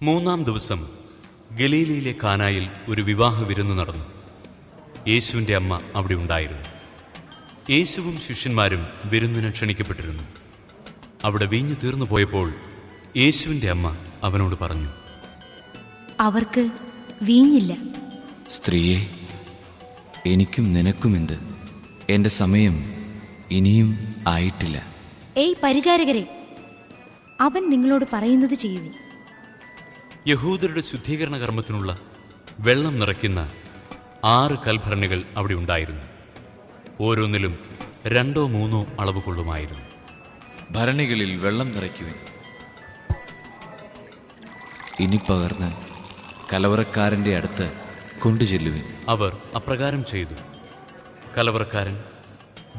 മൂന്നാം ദിവസം ഗലീലയിലെ കാനായിൽ ഒരു വിവാഹ വിരുന്ന് നടന്നു. യേശുവിൻ്റെ അമ്മ അവിടെ ഉണ്ടായിരുന്നു. യേശുവും ശിഷ്യന്മാരും വിരുന്നിന് ക്ഷണിക്കപ്പെട്ടിരുന്നു. അവിടെ വീഞ്ഞു തീർന്നു പോയപ്പോൾ യേശുവിൻ്റെ അമ്മ അവനോട് പറഞ്ഞു, അവർക്ക് വീഞ്ഞില്ല. സ്ത്രീയെ, എനിക്കും നിനക്കുമെന്ത്? എൻ്റെ സമയം ഇനിയും ആയിട്ടില്ല. ഏയ് പരിചാരകരെ, അവൻ നിങ്ങളോട് പറയുന്നത് ചെയ്യുവിൻ. യഹൂദരുടെ ശുദ്ധീകരണ കർമ്മത്തിനുള്ള വെള്ളം നിറയ്ക്കുന്ന 6 കൽഭരണികൾ അവിടെ ഉണ്ടായിരുന്നു. ഓരോന്നിലും 2 or 3 അളവ് കൊള്ളുമായിരുന്നു. ഭരണികളിൽ വെള്ളം നിറയ്ക്കുവിൻ. ഇനി പകർന്ന് കലവറക്കാരൻ്റെ അടുത്ത് കൊണ്ടുചെല്ലുവിൻ. അവർ അപ്രകാരം ചെയ്തു. കലവറക്കാരൻ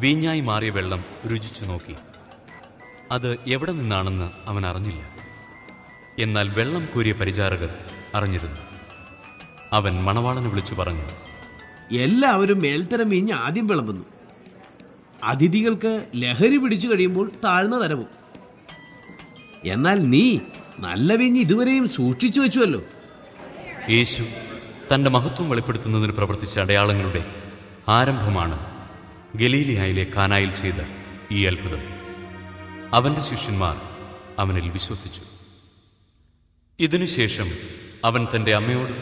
വീഞ്ഞായി മാറിയ വെള്ളം രുചിച്ചു നോക്കി. അത് എവിടെ നിന്നാണെന്ന് അവൻ അറിഞ്ഞില്ല. എന്നാൽ വെള്ളം കോരിയ പരിചാരകർ അറിഞ്ഞിരുന്നു. അവൻ മണവാളനെ വിളിച്ചു പറഞ്ഞു, എല്ലാവരും മേൽത്തരം വീഞ്ഞ് ആദ്യം വിളമ്പുന്നു. അതിഥികൾക്ക് ലഹരി പിടിച്ചു കഴിയുമ്പോൾ താഴ്ന്ന തരവും. എന്നാൽ നീ നല്ല വീഞ്ഞ് ഇതുവരെയും സൂക്ഷിച്ചു വെച്ചുവല്ലോ. യേശു തൻ്റെ മഹത്വം വെളിപ്പെടുത്തുന്നതിന് പ്രവർത്തിച്ച അടയാളങ്ങളുടെ ആരംഭമാണ് ഗലീലയായിലെ കാനായിൽ ചെയ്ത ഈ അത്ഭുതം. അവൻ്റെ ശിഷ്യന്മാർ അവനിൽ വിശ്വസിച്ചു. ഇതിനുശേഷം അവൻ തൻ്റെ അമ്മയോടും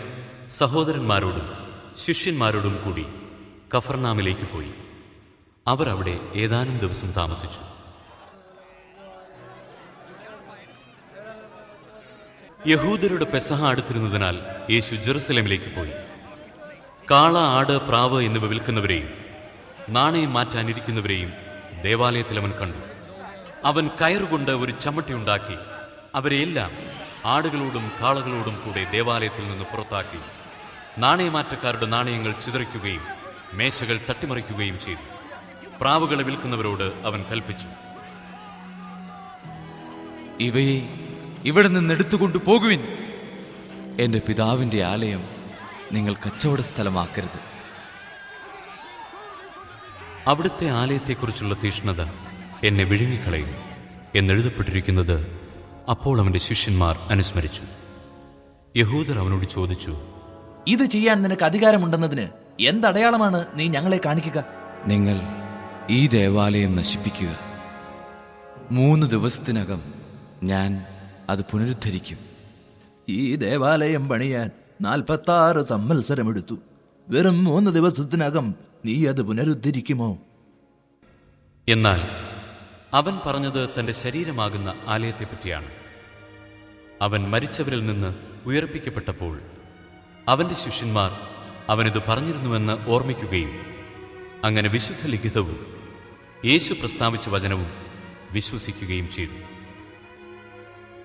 സഹോദരന്മാരോടും ശിഷ്യന്മാരോടും കൂടി കഫർനാമിലേക്ക് പോയി. അവർ അവിടെ ഏതാനും ദിവസം താമസിച്ചു. യഹൂദരുടെ പെസഹ അടുത്തിരുന്നതിനാൽ യേശു ജെറുസലേമിലേക്ക് പോയി. കാള, ആട്, പ്രാവ് എന്നിവ വിൽക്കുന്നവരെയും നാണയം മാറ്റാനിരിക്കുന്നവരെയും ദേവാലയത്തിൽ അവൻ കണ്ടു. അവൻ കയറുകൊണ്ട് ഒരു ചമ്മട്ടി ഉണ്ടാക്കി അവരെയെല്ലാം ആടുകളോടും കാളകളോടും കൂടെ ദേവാലയത്തിൽ നിന്ന് പുറത്താക്കി നാണയമാറ്റക്കാരുടെ നാണയങ്ങൾ ചിതറിക്കുകയും മേശകൾ തട്ടിമറിക്കുകയും ചെയ്തു. പ്രാവുകളെ വിൽക്കുന്നവരോട് അവൻ കൽപ്പിച്ചു, ഇവയെ ഇവിടെ നിന്ന് എടുത്തുകൊണ്ടു പോകുവിൻ. എൻ്റെ പിതാവിൻ്റെ ആലയം നിങ്ങൾ കച്ചവട സ്ഥലമാക്കരുത്. അവിടുത്തെ ആലയത്തെക്കുറിച്ചുള്ള തീഷ്ണത എന്നെ വിഴുങ്ങിക്കളയും എന്നെഴുതപ്പെട്ടിരിക്കുന്നത് അപ്പോൾ അവൻ്റെ ശിഷ്യന്മാർ അനുസ്മരിച്ചു. യഹൂദർ അവനോട് ചോദിച്ചു, ഇത് ചെയ്യാൻ നിനക്ക് അധികാരമുണ്ടെന്നതിന് എന്തടയാളമാണ് നീ ഞങ്ങളെ കാണിക്കുക? നിങ്ങൾ ഈ ദേവാലയം നശിപ്പിക്കുക. 3 ദിവസത്തിനകം ഞാൻ അത് പുനരുദ്ധരിക്കും. ഈ ദേവാലയം പണിയാൻ 46 സംവത്സരമെടുത്തു. വെറും 3 ദിവസത്തിനകം നീ അത് പുനരുദ്ധരിക്കുമോ? എന്നാൽ അവൻ പറഞ്ഞത് തൻ്റെ ശരീരമാകുന്ന ആലയത്തെപ്പറ്റിയാണ്. അവൻ മരിച്ചവരിൽ നിന്ന് ഉയർപ്പിക്കപ്പെട്ടപ്പോൾ അവൻ്റെ ശിഷ്യന്മാർ അവനിത് പറഞ്ഞിരുന്നുവെന്ന് ഓർമ്മിക്കുകയും അങ്ങനെ വിശുദ്ധ ലിഖിതവും യേശു പ്രസ്താവിച്ച വചനവും വിശ്വസിക്കുകയും ചെയ്തു.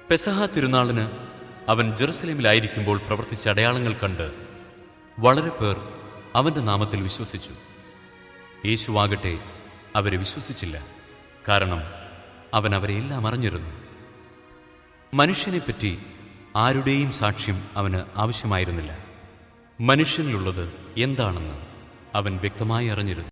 പെസഹ തിരുനാളിന് അവൻ ജെറുസലേമിലായിരിക്കുമ്പോൾ പ്രവർത്തിച്ച അടയാളങ്ങൾ കണ്ട് വളരെ പേർ അവൻ്റെ നാമത്തിൽ വിശ്വസിച്ചു. യേശുവാകട്ടെ അവരെ വിശ്വസിച്ചില്ല. കാരണം അവൻ അവരെയെല്ലാം അറിഞ്ഞിരുന്നു. മനുഷ്യനെപ്പറ്റി ആരുടെയും സാക്ഷ്യം അവന് ആവശ്യമായിരുന്നില്ല. മനുഷ്യനിലുള്ളത് എന്താണെന്ന് അവൻ വ്യക്തമായി അറിഞ്ഞിരുന്നു.